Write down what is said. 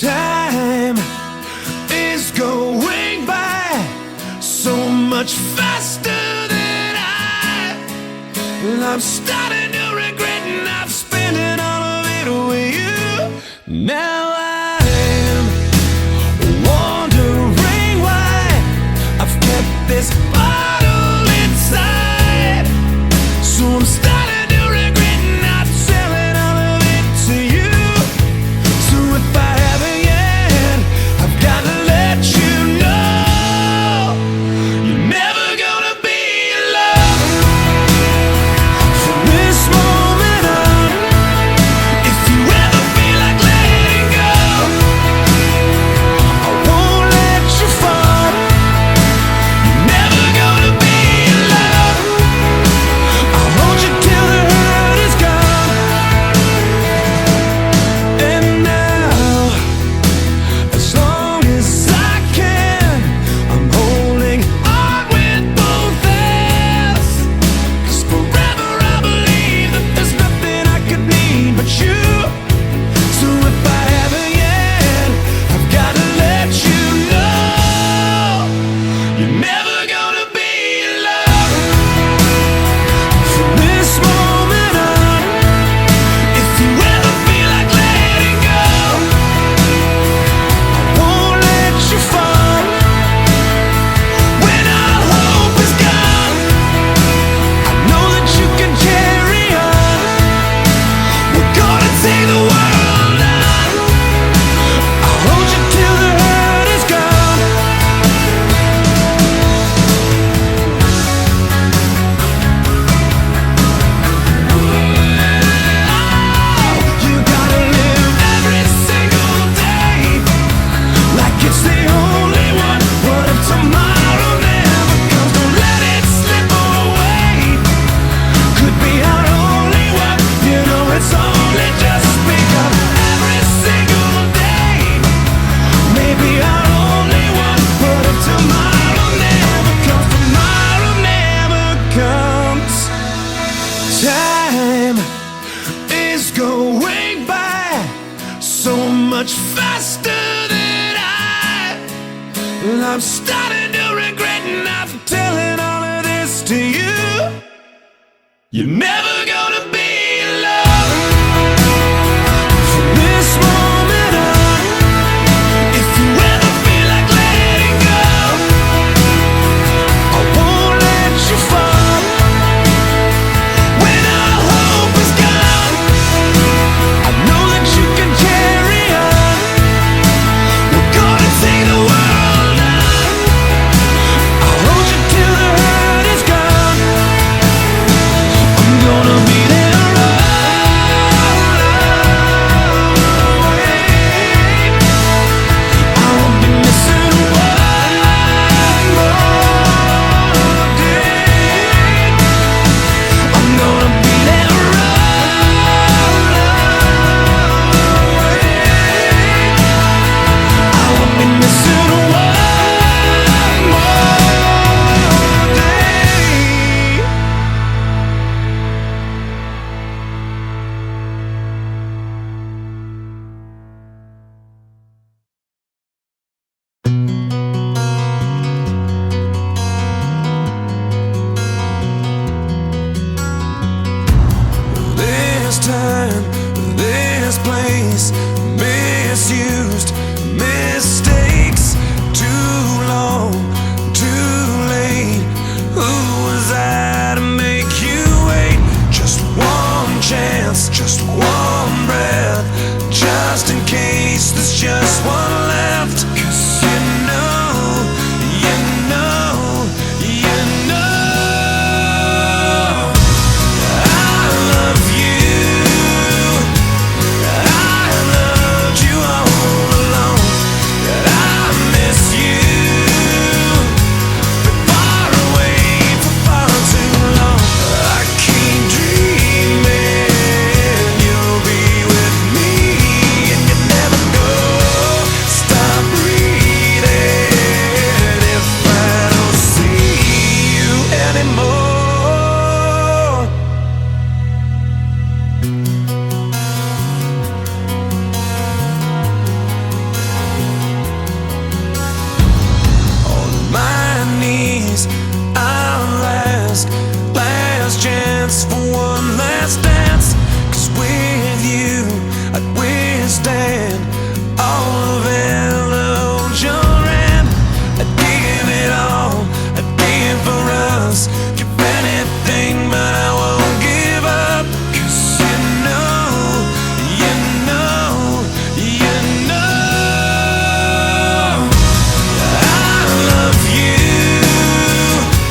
Time is going by so much faster than I'm starting to regret not spending all of it with you. Now I'm wondering why I've kept this bottle inside. So I'm starting to regret not selling all of it to you. So if I haven't yet, I've got to let you know you're never gonna be alone from this moment on. If you ever feel like letting go, I won't let you fall. You're never gonna be alone. I'll hold you till the hurt is gone. And now, as long as I can, I'm holding on with both hands. 'Cause forever I believe that there's nothing I could need but you. So if I haven't yet, I've got to let you know you're never gonna be alone from this moment on. If you ever feel like letting go, I won't let you fall. When all hope is gone, I know that you can carry on. We're gonna take the world on. I'll hold you till the hurt is gone. You gotta live every single day like it's the only one. What if tomorrow never comes? Don't let it slip away. Could be our only one. You know it's only just begun. Every single day, maybe our only one. What if tomorrow never comes? Tomorrow never comes. Time is going by so much faster than I'm starting to regret not telling all of this to you. You're never gonna be alone from this moment on. If you ever feel like letting go, I won't let you fall. When all hope is gone, I know that you can carry on. We're gonna take the world on. I'll hold you till the hurt is gone. I'm gonna be there always. I won't be missing one more day. I'm gonna be there always. I won't be missing one more day. This time, this place, misused mistakes, too long, too late. Who was I to make you wait? Just one chance, just one breath, just in case there's just one left. 'Cause you know, you know, you know I love you. I loved you all along. I miss you. Been far away for far too long. I keep dreaming you'll be with me, and you never know. last chance for one